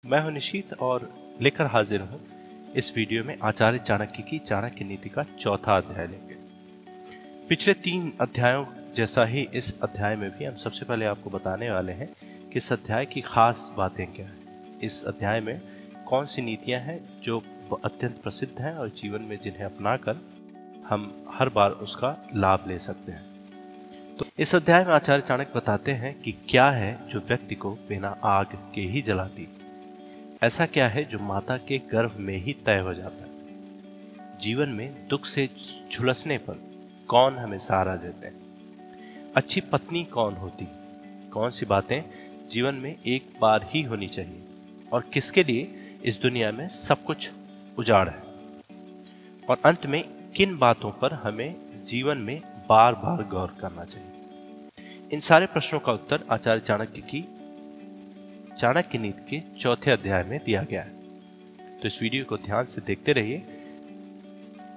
मैं हूं निशीत और लेकर हाजिर हूं इस वीडियो में आचार्य चाणक्य की चाणक्य नीति का चौथा अध्याय लेंगे। पिछले 3 अध्यायों जैसा ही इस अध्याय में भी हम सबसे पहले आपको बताने वाले हैं कि इस अध्याय की खास बातें क्या हैं। इस अध्याय में कौन सी नीतियां हैं जो अत्यंत प्रसिद्ध हैं और जीवन में जिन्हें अपनाकर हम हर बार उसका लाभ ले सकते हैं। तो इस अध्याय में आचार्य चाणक्य बताते हैं कि क्या है जो व्यक्ति को बिना आग के ही जलाती, ऐसा क्या है जो माता के गर्भ में ही तय हो जाता है। जीवन में दुख से झुलसने पर कौन हमें सहारा देते हैं, अच्छी पत्नी कौन होती, कौन सी बातें जीवन में एक बार ही होनी चाहिए और किसके लिए इस दुनिया में सब कुछ उजाड़ है, और अंत में किन बातों पर हमें जीवन में बार बार गौर करना चाहिए। इन सारे प्रश्नों का उत्तर आचार्य चाणक्य की चाणक्य नीति के चौथे अध्याय में दिया गया है। तो इस वीडियो को ध्यान से देखते रहिए,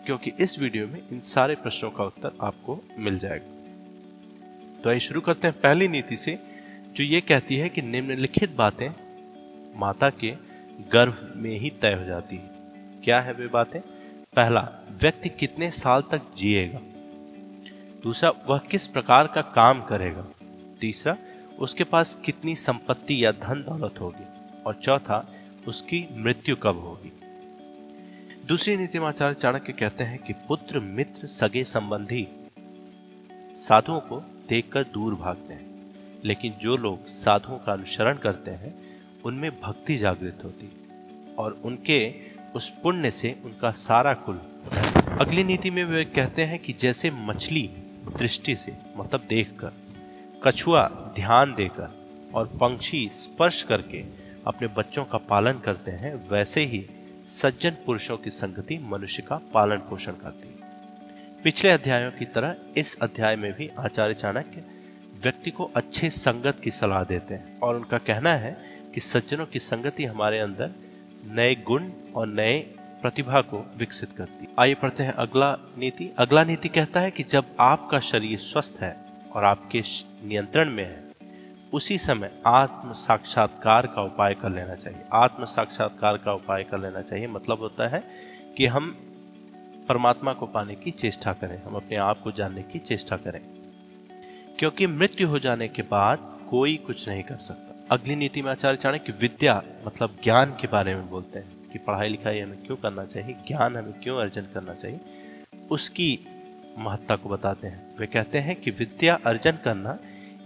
क्योंकि इस वीडियो में इन सारे प्रश्नों का उत्तर आपको मिल जाएगा। तो आइए शुरू करते हैं पहली नीति से, जो ये कहती है कि निम्नलिखित बातें माता के गर्भ में ही तय हो जाती है। क्या है वे बातें? पहला, व्यक्ति कितने साल तक जिएगा। दूसरा, वह किस प्रकार का काम करेगा। तीसरा, उसके पास कितनी संपत्ति या धन दौलत होगी। और चौथा, उसकी मृत्यु कब होगी। दूसरी नीति में आचार्य चाणक्य कहते हैं कि पुत्र, मित्र, सगे संबंधी साधुओं को देखकर दूर भागते हैं, लेकिन जो लोग साधुओं का अनुसरण करते हैं उनमें भक्ति जागृत होती और उनके उस पुण्य से उनका सारा कुल। अगली नीति में वे कहते हैं कि जैसे मछली दृष्टि से मतलब देखकर, कछुआ ध्यान देकर और पंछी स्पर्श करके अपने बच्चों का पालन करते हैं, वैसे ही सज्जन पुरुषों की संगति मनुष्य का पालन पोषण करती है। पिछले अध्यायों की तरह इस अध्याय में भी आचार्य चाणक्य व्यक्ति को अच्छे संगत की सलाह देते हैं और उनका कहना है कि सज्जनों की संगति हमारे अंदर नए गुण और नए प्रतिभा को विकसित करती है। आइए पढ़ते हैं अगला नीति कहता है कि जब आपका शरीर स्वस्थ है और आपके नियंत्रण में है, उसी समय आत्म साक्षात्कार का उपाय कर लेना चाहिए। आत्म साक्षात्कार का उपाय कर लेना चाहिए मतलब होता है कि हम परमात्मा को पाने की चेष्टा करें, हम अपने आप को जानने की चेष्टा करें, क्योंकि मृत्यु हो जाने के बाद कोई कुछ नहीं कर सकता। अगली नीति में आचार्य चाणक्य विद्या मतलब ज्ञान के बारे में बोलते हैं कि पढ़ाई लिखाई हमें क्यों करना चाहिए, ज्ञान हमें क्यों अर्जन करना चाहिए, उसकी महत्ता को बताते हैं। वे कहते हैं कि विद्या अर्जन करना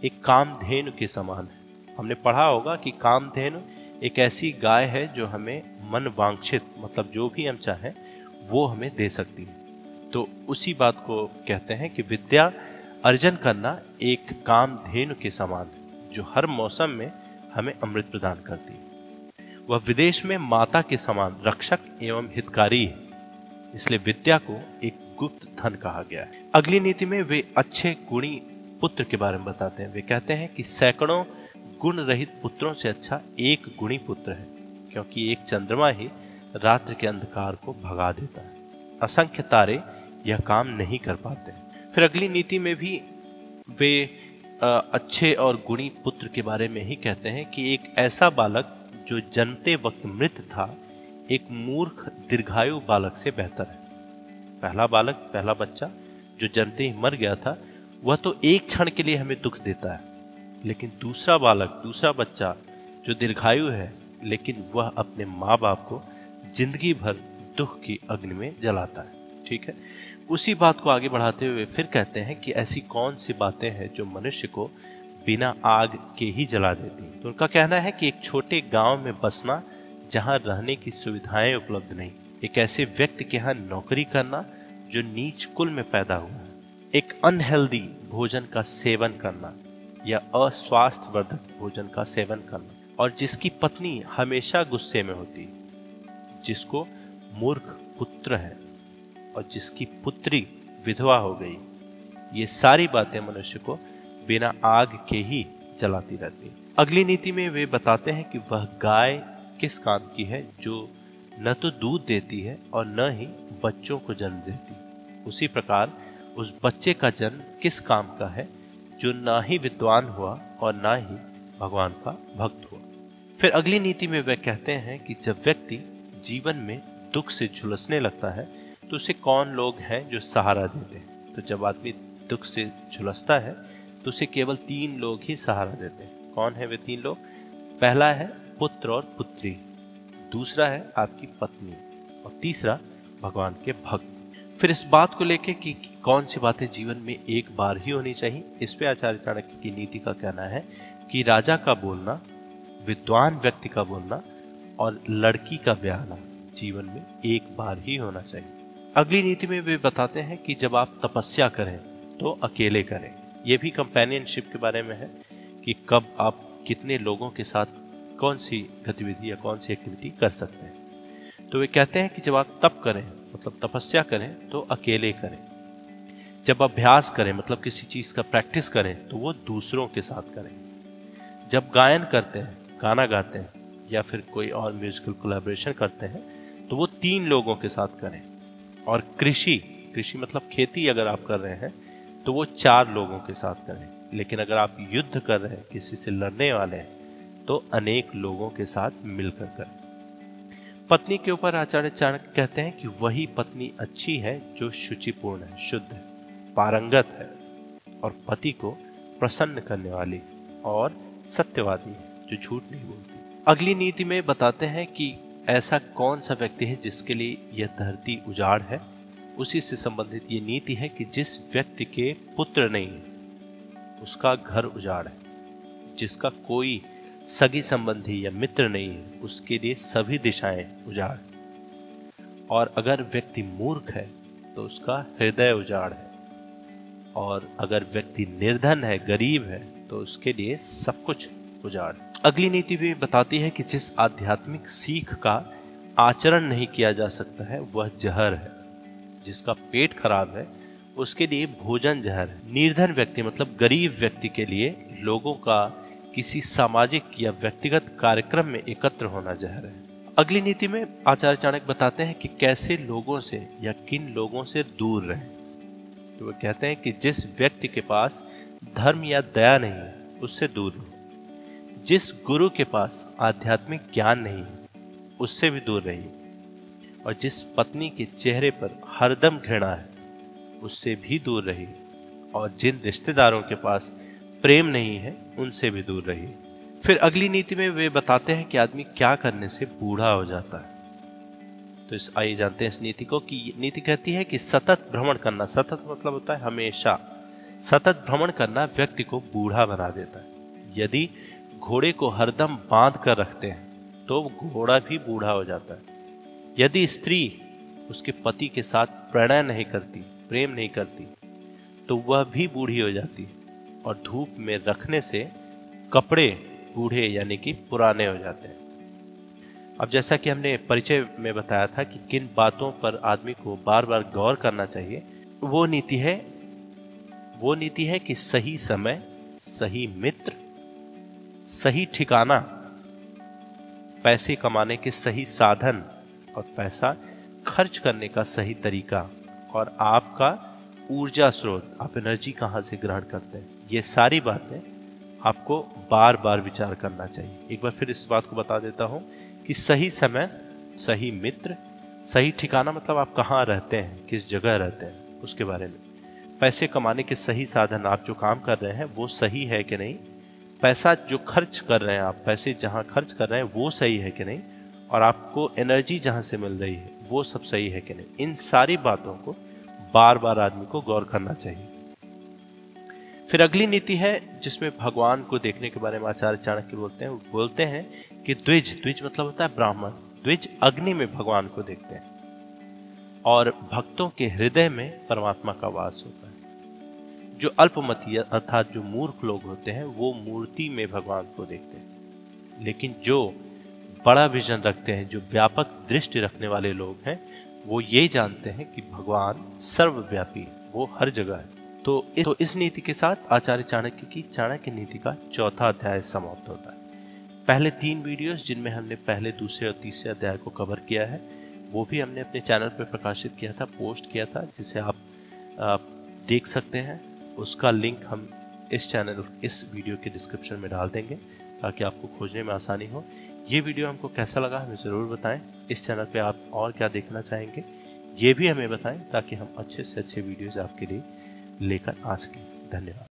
एक कामधेनु के समान है। हमने पढ़ा होगा कि कामधेनु एक ऐसी गाय है जो हमें मन वांछित मतलब जो भी हम चाहें वो हमें दे सकती है। तो उसी बात को कहते हैं कि विद्या अर्जन करना एक कामधेनु के समान है जो हर मौसम में हमें अमृत प्रदान करती है। वह विदेश में माता के समान रक्षक एवं हितकारी है, इसलिए विद्या को एक गुप्त धन कहा गया है। अगली नीति में वे अच्छे गुणी पुत्र के बारे में बताते हैं। वे कहते हैं कि सैकड़ों गुण रहित पुत्रों से अच्छा एक गुणी पुत्र है, क्योंकि एक चंद्रमा ही रात्रि के अंधकार को भगा देता है। असंख्य तारे यह काम नहीं कर पाते। फिर अगली नीति में भी वे अच्छे और गुणी पुत्र के बारे में ही कहते हैं कि एक ऐसा बालक जो जन्मते वक्त मृत था, एक मूर्ख दीर्घायु बालक से बेहतर है। पहला बच्चा जो जन्मते ही मर गया था, वह तो एक क्षण के लिए हमें दुख देता है, लेकिन दूसरा बच्चा जो दीर्घायु है, लेकिन वह अपने माँ बाप को जिंदगी भर दुख की अग्नि में जलाता है। ठीक है, उसी बात को आगे बढ़ाते हुए फिर कहते हैं कि ऐसी कौन सी बातें हैं जो मनुष्य को बिना आग के ही जला देती हैं। तो उनका कहना है कि एक छोटे गांव में बसना जहां रहने की सुविधाएं उपलब्ध नहीं, एक ऐसे व्यक्ति के यहाँ नौकरी करना जो नीच कुल में पैदा हुआ है, एक अनहेल्दी भोजन का सेवन करना या अस्वास्थ्यवर्धक भोजन का सेवन करना, और जिसकी पत्नी हमेशा गुस्से में होती है, जिसको मूर्ख पुत्र है और जिसकी पुत्री विधवा हो गई, ये सारी बातें मनुष्य को बिना आग के ही जलाती रहती है। अगली नीति में वे बताते हैं कि वह गाय किस काम की है जो न तो दूध देती है और न ही बच्चों को जन्म देती। उसी प्रकार उस बच्चे का जन्म किस काम का है जो ना ही विद्वान हुआ और ना ही भगवान का भक्त हुआ। फिर अगली नीति में वे कहते हैं कि जब व्यक्ति जीवन में दुख से झुलसने लगता है तो उसे कौन लोग हैं जो सहारा देते हैं। तो जब आदमी दुख से झुलसता है तो उसे केवल 3 लोग ही सहारा देते हैं। कौन है वे 3 लोग? पहला है पुत्र और पुत्री, दूसरा है आपकी पत्नी और तीसरा भगवान के भक्त। फिर इस बात को लेके कि कौन सी बातें जीवन में एक बार ही होनी चाहिए, इस पे आचार्य चाणक्य की नीति का कहना है कि राजा का बोलना, विद्वान व्यक्ति का बोलना और लड़की का ब्याहना जीवन में एक बार ही होना चाहिए। अगली नीति में वे बताते हैं कि जब आप तपस्या करें तो अकेले करें। ये भी कंपेनियनशिप के बारे में है कि कब आप कितने लोगों के साथ कौन सी गतिविधि या कौन सी एक्टिविटी कर सकते हैं। तो वे कहते हैं कि जब आप तप करें मतलब तपस्या करें तो अकेले करें। जब अभ्यास करें मतलब किसी चीज़ का प्रैक्टिस करें तो वो दूसरों के साथ करें। जब गायन करते हैं, गाना गाते हैं या फिर कोई और म्यूजिकल कोलैबोरेशन करते हैं तो वो 3 लोगों के साथ करें। और कृषि मतलब खेती अगर आप कर रहे हैं तो वो 4 लोगों के साथ करें। लेकिन अगर आप युद्ध कर रहे हैं, किसी से लड़ने वाले हैं तो अनेक लोगों के साथ मिलकर करें। पत्नी के ऊपर आचार्य चाणक्य कहते हैं कि वही पत्नी अच्छी है जो शुचिपूर्ण है, शुद्ध है, पारंगत है और पति को प्रसन्न करने वाली और सत्यवादी है, जो झूठ नहीं बोलती। अगली नीति में बताते हैं कि ऐसा कौन सा व्यक्ति है जिसके लिए यह धरती उजाड़ है। उसी से संबंधित ये नीति है कि जिस व्यक्ति के पुत्र नहीं है उसका घर उजाड़ है, जिसका कोई सगी संबंधी या मित्र नहीं है उसके लिए सभी दिशाएं उजाड़, और अगर व्यक्ति मूर्ख है तो उसका हृदय उजाड़ है, और अगर व्यक्ति निर्धन है, गरीब है तो उसके लिए सब कुछ उजाड़। अगली नीति भी बताती है कि जिस आध्यात्मिक सीख का आचरण नहीं किया जा सकता है वह जहर है। जिसका पेट खराब है उसके लिए भोजन जहर है। निर्धन व्यक्ति मतलब गरीब व्यक्ति के लिए लोगों का किसी सामाजिक या व्यक्तिगत कार्यक्रम में एकत्र होना जहर है। अगली नीति में आचार्य चाणक्य बताते हैं कि कैसे लोगों से या किन लोगों से दूर रहें। तो वो कहते हैं कि जिस व्यक्ति के पास धर्म या दया नहीं है उससे दूर रहो। जिस गुरु के पास आध्यात्मिक ज्ञान नहीं है उससे भी दूर रहिए, और जिस पत्नी के चेहरे पर हरदम घृणा है उससे भी दूर रहिए, और जिन रिश्तेदारों के पास प्रेम नहीं है उनसे भी दूर रहिए। फिर अगली नीति में वे बताते हैं कि आदमी क्या करने से बूढ़ा हो जाता है। तो आइए जानते हैं इस नीति को कि नीति कहती है कि सतत भ्रमण करना, सतत मतलब होता है हमेशा, सतत भ्रमण करना व्यक्ति को बूढ़ा बना देता है। यदि घोड़े को हरदम बांध कर रखते हैं तो घोड़ा भी बूढ़ा हो जाता है। यदि स्त्री उसके पति के साथ प्रणय नहीं करती, प्रेम नहीं करती, तो वह भी बूढ़ी हो जाती है, और धूप में रखने से कपड़े बूढ़े यानी कि पुराने हो जाते हैं। अब जैसा कि हमने परिचय में बताया था कि किन बातों पर आदमी को बार बार गौर करना चाहिए, वो नीति है कि सही समय, सही मित्र, सही ठिकाना, पैसे कमाने के सही साधन और पैसा खर्च करने का सही तरीका, और आपका ऊर्जा स्रोत, आप एनर्जी कहाँ से ग्रहण करते हैं, ये सारी बातें आपको बार बार विचार करना चाहिए। एक बार फिर इस बात को बता देता हूँ कि सही समय, सही मित्र, सही ठिकाना मतलब आप कहाँ रहते हैं, किस जगह रहते हैं उसके बारे में, पैसे कमाने के सही साधन, आप जो काम कर रहे हैं वो सही है कि नहीं, पैसा जो खर्च कर रहे हैं आप, पैसे जहाँ खर्च कर रहे हैं वो सही है कि नहीं, और आपको एनर्जी जहाँ से मिल रही है वो सब सही है कि नहीं। इन सारी बातों को बार बार आदमी को गौर करना चाहिए। फिर अगली नीति है जिसमें भगवान को देखने के बारे में आचार्य चाणक्य बोलते हैं कि द्विज मतलब होता है ब्राह्मण, द्विज अग्नि में भगवान को देखते हैं, और भक्तों के हृदय में परमात्मा का वास होता है। जो अल्पमती अर्थात जो मूर्ख लोग होते हैं वो मूर्ति में भगवान को देखते हैं, लेकिन जो बड़ा विजन रखते हैं, जो व्यापक दृष्टि रखने वाले लोग हैं, वो ये जानते हैं कि भगवान सर्वव्यापी है, वो हर जगह है। तो इस नीति के साथ आचार्य चाणक्य की चाणक्य नीति का चौथा अध्याय समाप्त होता है। पहले 3 वीडियोस जिनमें हमने पहले, दूसरे और तीसरे अध्याय को कवर किया है वो भी हमने अपने चैनल पर प्रकाशित किया था, पोस्ट किया था, जिसे आप देख सकते हैं। उसका लिंक हम इस वीडियो के डिस्क्रिप्शन में डाल देंगे ताकि आपको खोजने में आसानी हो। ये वीडियो हमको कैसा लगा हमें ज़रूर बताएं। इस चैनल पे आप और क्या देखना चाहेंगे ये भी हमें बताएं, ताकि हम अच्छे से अच्छे वीडियोज़ आपके लिए लेकर आ सकें। धन्यवाद।